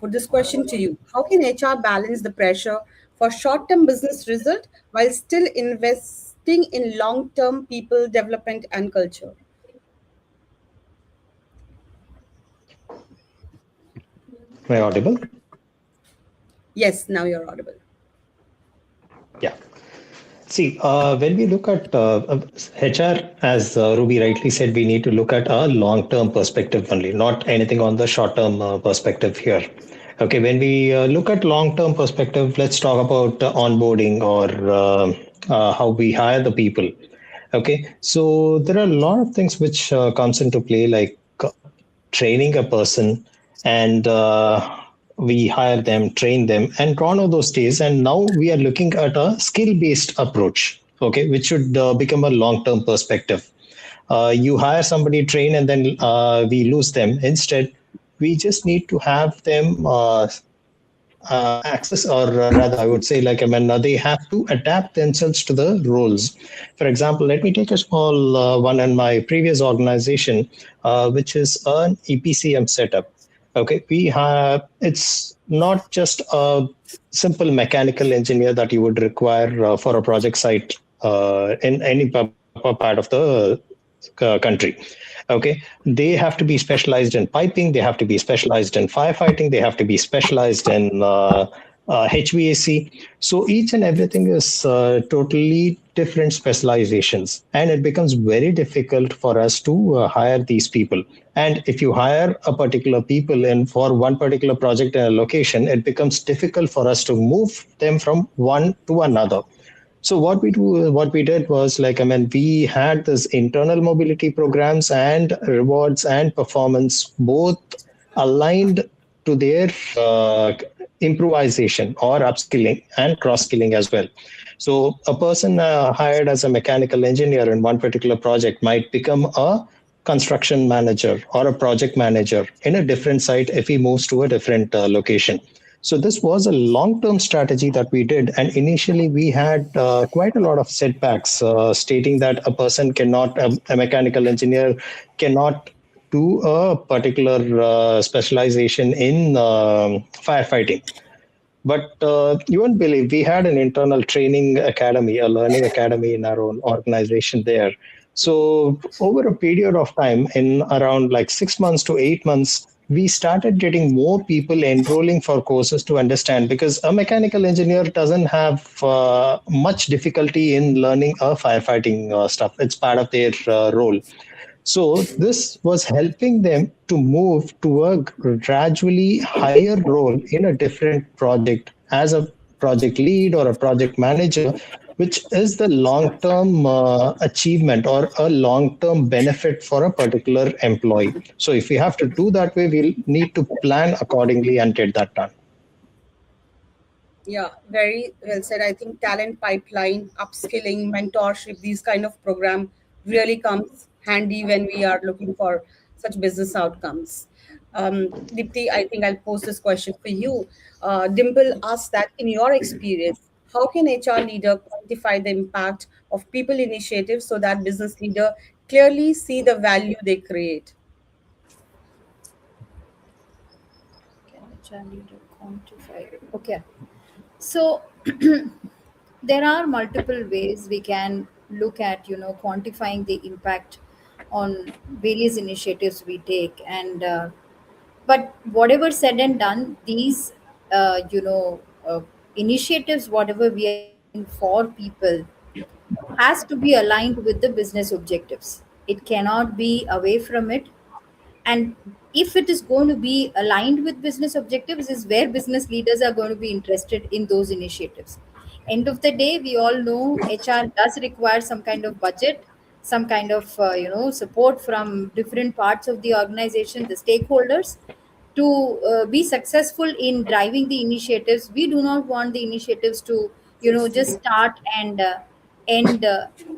put this question to you. How can HR balance the pressure for short-term business result while still investing in long-term people development and culture? Am I audible? Yes, now you're audible. Yeah. See, when we look at HR, as Ruby rightly said, we need to look at a long-term perspective only, not anything on the short-term perspective here. Okay, when we look at long-term perspective, let's talk about onboarding or how we hire the people. Okay, so there are a lot of things which comes into play, like training a person, and we hire them, train them, and gone all those days. And now we are looking at a skill-based approach, okay, which should become a long-term perspective. You hire somebody, train, and then we lose them. Instead, we just need to have them access, or rather, I would say, they have to adapt themselves to the roles. For example, let me take a small one in my previous organization, which is an EPCM setup. Okay, we have, it's not just a simple mechanical engineer that you would require for a project site in any part of the country. Okay, they have to be specialized in piping, they have to be specialized in firefighting, they have to be specialized in HVAC. So each and everything is totally different specializations, and it becomes very difficult for us to hire these people. And if you hire a particular people in for one particular project in a location, it becomes difficult for us to move them from one to another. So what we did was we had this internal mobility programs and rewards and performance both aligned to their improvisation or upskilling and cross-skilling as well. So a person hired as a mechanical engineer in one particular project might become a construction manager or a project manager in a different site if he moves to a different location. So this was a long-term strategy that we did. And initially we had quite a lot of setbacks stating that a person cannot, a mechanical engineer cannot do a particular specialization in firefighting. But you won't believe, we had an internal training academy, a learning academy in our own organization there. So over a period of time, in around 6 months to 8 months, we started getting more people enrolling for courses to understand, because a mechanical engineer doesn't have much difficulty in learning firefighting stuff. It's part of their role. So this was helping them to move to a gradually higher role in a different project as a project lead or a project manager, which is the long-term achievement or a long-term benefit for a particular employee. So if we have to do that way, we'll need to plan accordingly and get that done. Yeah, very well said. I think talent pipeline, upskilling, mentorship, these kind of program really comes handy when we are looking for such business outcomes. Dipti, I think I'll pose this question for you. Dimple asked that in your experience, how can HR leader quantify the impact of people initiatives so that business leader clearly see the value they create? Can HR leader quantify? Okay. So there are multiple ways we can look at, quantifying the impact on various initiatives we take. And but whatever said and done, these initiatives, whatever we are doing for people, has to be aligned with the business objectives. It cannot be away from it. And if it is going to be aligned with business objectives, is where business leaders are going to be interested in those initiatives. End of the day, we all know HR does require some kind of budget, some kind of support from different parts of the organization, the stakeholders, to be successful in driving the initiatives. We do not want the initiatives to just start and end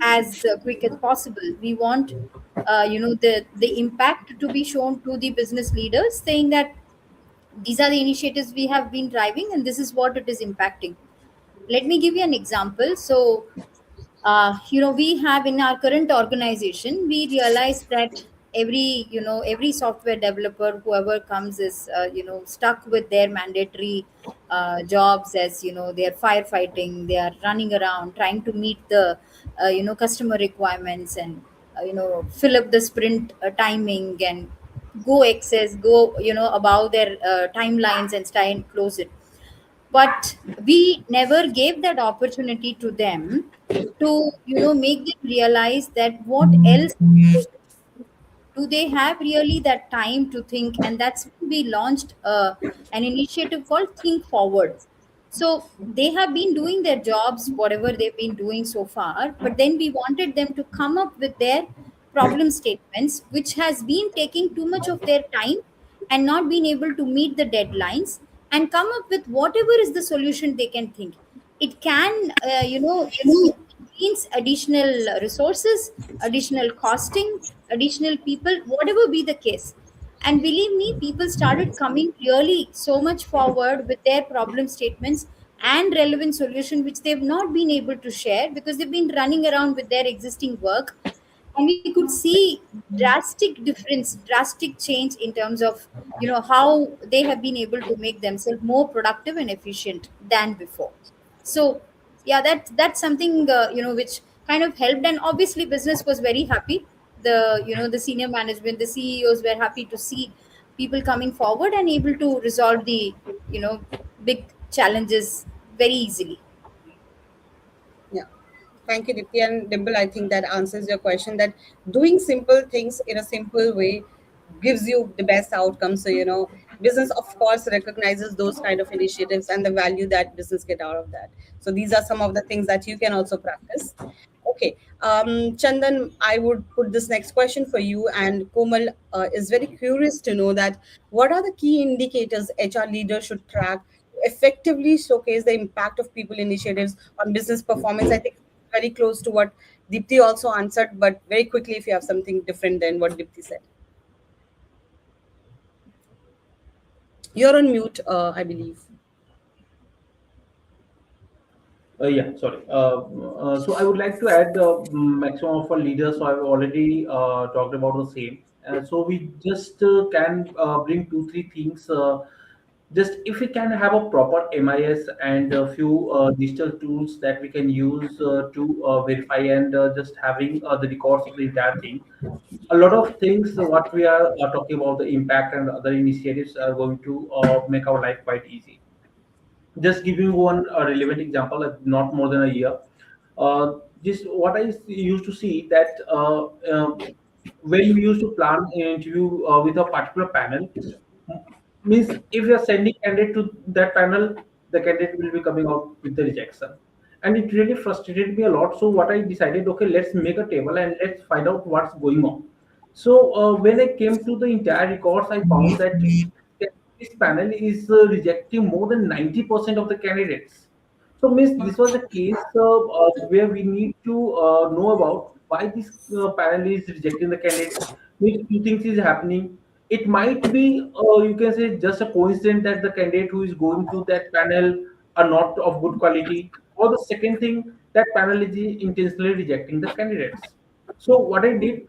as quick as possible. We want the impact to be shown to the business leaders, saying that these are the initiatives we have been driving and this is what it is impacting. Let me give you an example. So we have in our current organization, we realize that every software developer, whoever comes, is stuck with their mandatory jobs, as they are firefighting, they are running around trying to meet the customer requirements, and fill up the sprint timing and go above their timelines and try and close it. But we never gave that opportunity to them to make them realize that what else do they have really that time to think. And that's when we launched an initiative called Think Forward. So they have been doing their jobs, whatever they've been doing so far, but then we wanted them to come up with their problem statements which has been taking too much of their time and not being able to meet the deadlines and come up with whatever is the solution they can think. It can it means additional resources, additional costing, additional people, whatever be the case. And believe me, people started coming really so much forward with their problem statements and relevant solution which they've not been able to share because they've been running around with their existing work. And we could see drastic difference, drastic change in terms of how they have been able to make themselves more productive and efficient than before. So yeah, that's something which kind of helped. And obviously business was very happy. The senior management, the CEOs were happy to see people coming forward and able to resolve the big challenges very easily. Yeah. Thank you, Dipti and Dimple. I think that answers your question, that doing simple things in a simple way gives you the best outcome. So, business, of course, recognizes those kind of initiatives and the value that business get out of that. So these are some of the things that you can also practice. Okay. Chandan, I would put this next question for you. And Komal is very curious to know that what are the key indicators HR leaders should track to effectively showcase the impact of people initiatives on business performance? I think very close to what Dipti also answered, but very quickly if you have something different than what Dipti said. You're on mute, I believe. Yeah, sorry. So I would like to add the maximum of our leaders. So I've already talked about the same. So we just can bring 2-3 things. Just if we can have a proper MIS and a few digital tools that we can use to verify and just having the records of the entire thing. A lot of things what we are talking about, the impact and other initiatives are going to make our life quite easy. Just giving one relevant example, not more than a year. Just what I used to see that when we used to plan an interview with a particular panel, means if you are sending candidate to that panel, the candidate will be coming out with the rejection, and it really frustrated me a lot. So what I decided, okay, let's make a table and let's find out what's going on. So when I came to the entire records, I found that this panel is rejecting more than 90% of the candidates. So means this was a case where we need to know about why this panel is rejecting the candidates. Means two things is happening. It might be, you can say, just a coincidence that the candidate who is going to that panel are not of good quality. Or the second thing, that panel is intentionally rejecting the candidates. So what I did,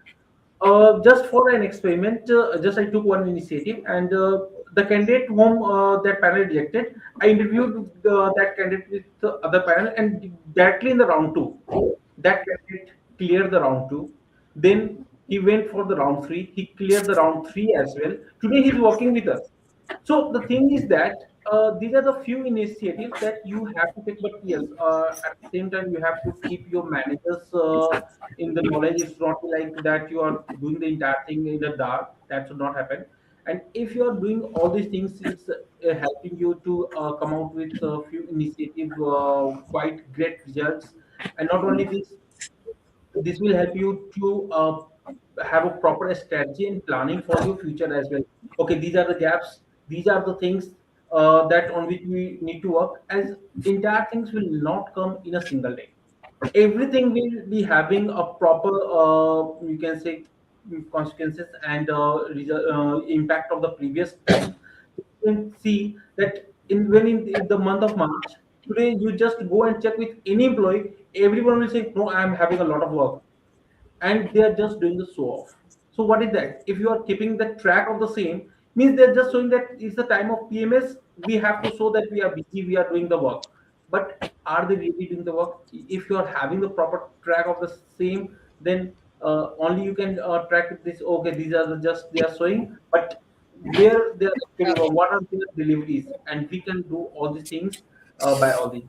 just for an experiment, just I took one initiative, and the candidate whom that panel rejected, I interviewed that candidate with the other panel, and directly in the round 2, that candidate cleared the round 2. Then he went for the round 3. He cleared the round 3 as well. Today he's working with us. So the thing is that these are the few initiatives that you have to take, but yes, at the same time you have to keep your managers in the knowledge. It's not like that you are doing the entire thing in the dark. That should not happen. And if you are doing all these things, it's helping you to come out with a few initiatives, quite great results. And not only this will help you to have a proper strategy and planning for your future as well. Okay, these are the gaps. These are the things that on which we need to work. As entire things will not come in a single day. Everything will be having a proper, you can say, consequences and impact of the previous time. You can see that in the month of March, today you just go and check with any employee, everyone will say, no, I'm having a lot of work, and they are just doing the show off. So what is that? If you are keeping the track of the same, means they're just showing that it's the time of PMS. We have to show that we are busy, we are doing the work. But are they really doing the work? If you are having the proper track of the same, then only you can track this. Okay, these are they are showing, but where they are, what are their deliveries, and we can do all these things by all these.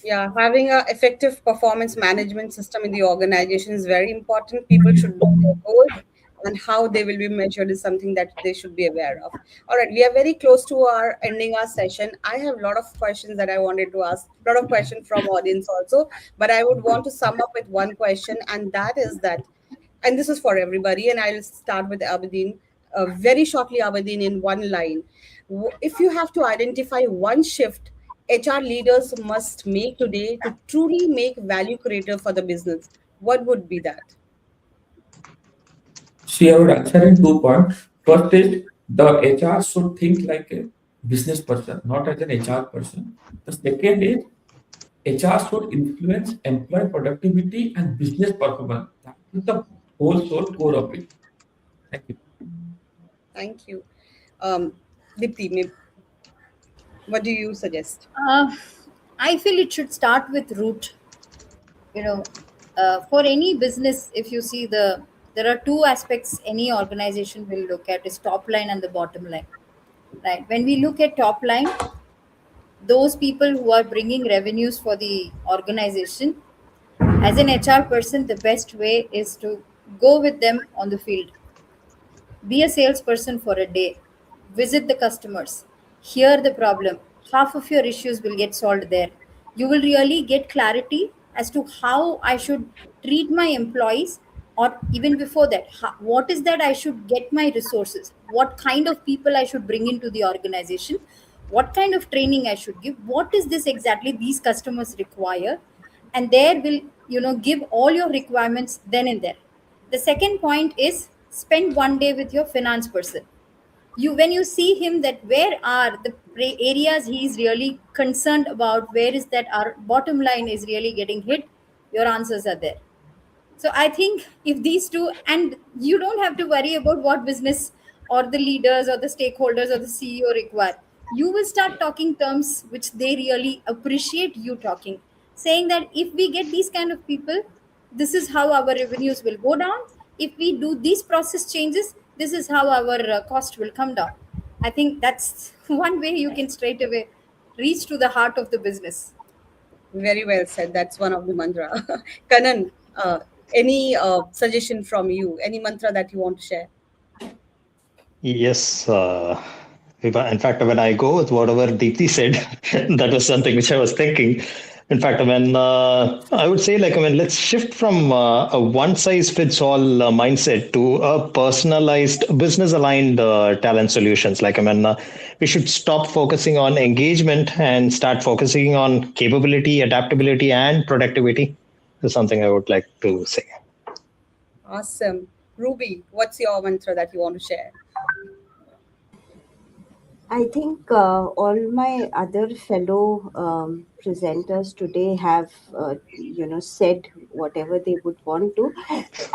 Yeah, having an effective performance management system in the organization is very important. People should know their goals and how they will be measured is something that they should be aware of. All right, we are very close to our ending our session. I have a lot of questions that I wanted to ask, a lot of questions from audience also, but I would want to sum up with one question, and that is that and this is for everybody, and I'll start with Aberdeen. Very shortly, Aberdeen, in one line. If you have to identify one shift HR leaders must make today to truly make value creator for the business, what would be that? See, I would answer in 2 points. First is the HR should think like a business person, not as an HR person. The second is HR should influence employee productivity and business performance. That is the whole soul core of it. Thank you. Thank you. Dipti, what do you suggest? I feel it should start with root. You know, for any business, if you see there are two aspects any organization will look at is top line and the bottom line. Right. When we look at top line, those people who are bringing revenues for the organization, as an HR person, the best way is to go with them on the field. Be a salesperson for a day, visit the customers, hear the problem. Half of your issues will get solved there. You will really get clarity as to how I should treat my employees, or even before that, what is that I should get my resources, what kind of people I should bring into the organization, what kind of training I should give, what is this exactly these customers require, and there will give all your requirements then and there. The second point is spend one day with your finance person. You when you see him, that where are the areas he is really concerned about, where is that our bottom line is really getting hit, your answers are there. So I think if these two, and you don't have to worry about what business or the leaders or the stakeholders or the CEO require. You will start talking terms which they really appreciate you talking, saying that if we get these kind of people, this is how our revenues will go down. If we do these process changes, this is how our cost will come down. I think that's one way you can straight away reach to the heart of the business. Very well said. That's one of the mantra. Kanan, any suggestion from you? Any mantra that you want to share? Yes. In fact, when I go with whatever Deepthi said, that was something which I was thinking. In fact, I would say, let's shift from a one-size-fits-all mindset to a personalized, business-aligned talent solutions. We should stop focusing on engagement and start focusing on capability, adaptability, and productivity. Is something I would like to say. Awesome. Ruby, what's your mantra that you want to share? I think all my other fellow presenters today have, said whatever they would want to,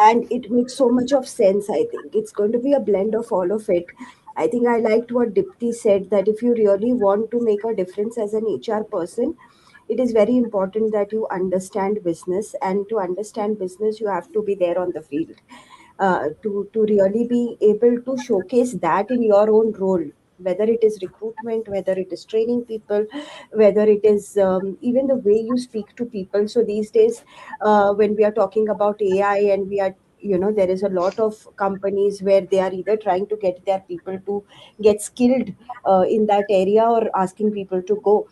and it makes so much of sense. I think it's going to be a blend of all of it. I think I liked what Dipti said, that if you really want to make a difference as an HR person, it is very important that you understand business, and to understand business, you have to be there on the field to really be able to showcase that in your own role, whether it is recruitment, whether it is training people, whether it is even the way you speak to people. So these days, when we are talking about AI, and we are there is a lot of companies where they are either trying to get their people to get skilled in that area, or asking people to go.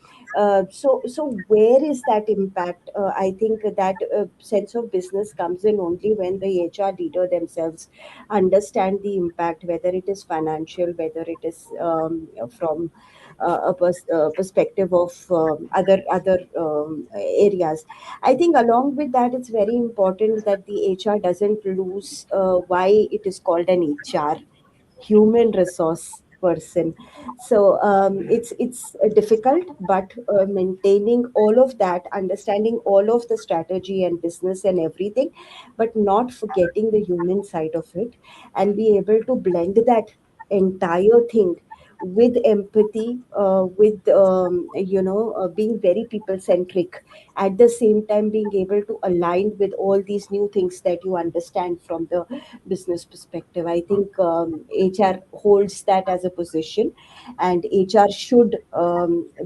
So where is that impact? I think that sense of business comes in only when the HR leader themselves understand the impact, whether it is financial, whether it is from perspective of other areas. I think along with that, it's very important that the HR doesn't lose why it is called an HR, human resource person. So it's difficult, but maintaining all of that, understanding all of the strategy and business and everything, but not forgetting the human side of it, and be able to blend that entire thing with empathy, with being very people centric, at the same time being able to align with all these new things that you understand from the business perspective. I think HR holds that as a position, and HR should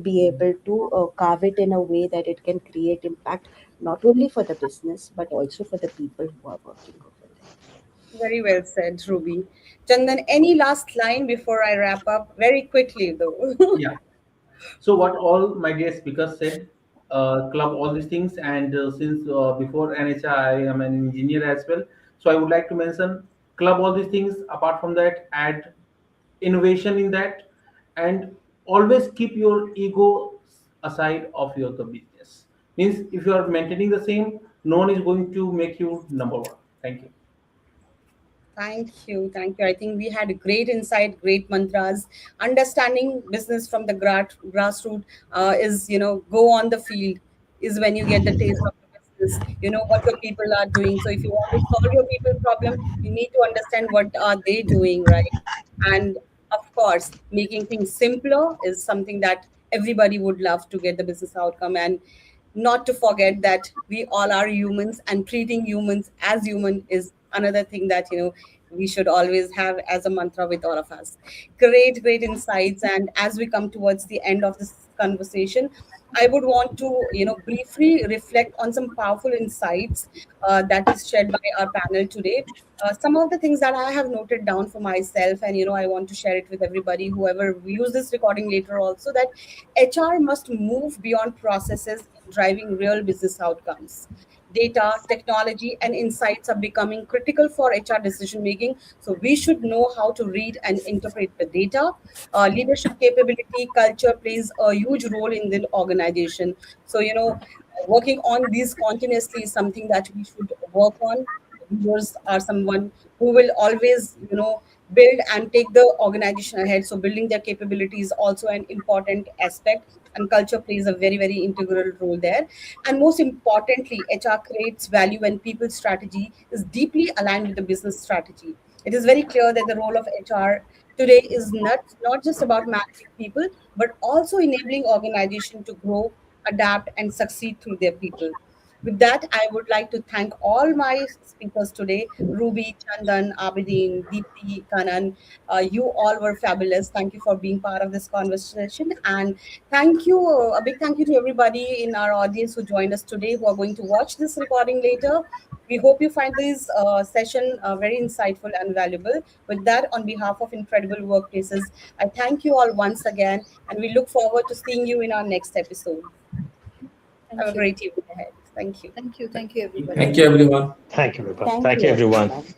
be able to carve it in a way that it can create impact, not only for the business but also for the people who are working over there. Very well said, Ruby. Chandan, any last line before I wrap up? Very quickly, though. Yeah. So what all my dear speakers said, club all these things, and since before NHR I am an engineer as well. So I would like to mention, club all these things. Apart from that, add innovation in that, and always keep your ego aside of your the business. Means if you are maintaining the same, no one is going to make you number one. Thank you. Thank you. Thank you. I think we had a great insight, great mantras. Understanding business from the grassroots is, go on the field is when you get the taste of the business. You know what your people are doing. So if you want to solve your people problem, you need to understand what are they doing, right? And of course, making things simpler is something that everybody would love to get the business outcome. And not to forget that we all are humans, and treating humans as human is another thing that we should always have as a mantra with all of us. Great insights. And as we come towards the end of this conversation, I would want to briefly reflect on some powerful insights that is shared by our panel today. Some of the things that I have noted down for myself, and I want to share it with everybody, whoever views this recording later also, that HR must move beyond processes, driving real business outcomes. Data, technology, and insights are becoming critical for HR decision making. So we should know how to read and interpret the data. Leadership capability, culture plays a huge role in the organization. So, working on these continuously is something that we should work on. Leaders are someone who will always, build and take the organization ahead. So building their capability is also an important aspect, and culture plays a very integral role there. And most importantly, HR creates value when people's strategy is deeply aligned with the business strategy. It is very clear that the role of HR today is not just about managing people, but also enabling organization to grow, adapt, and succeed through their people. With that, I would like to thank all my speakers today, Ruby, Chandan, Abidin, Deepti, Kanan. You all were fabulous. Thank you for being part of this conversation. And a big thank you to everybody in our audience who joined us today, who are going to watch this recording later. We hope you find this session very insightful and valuable. With that, on behalf of Incredible Workplaces, I thank you all once again, and we look forward to seeing you in our next episode. Have a great evening ahead. Thank you. Thank you, everybody. Thank you, everyone. Thank you, everyone. Thank Thank you, you, everyone. everyone.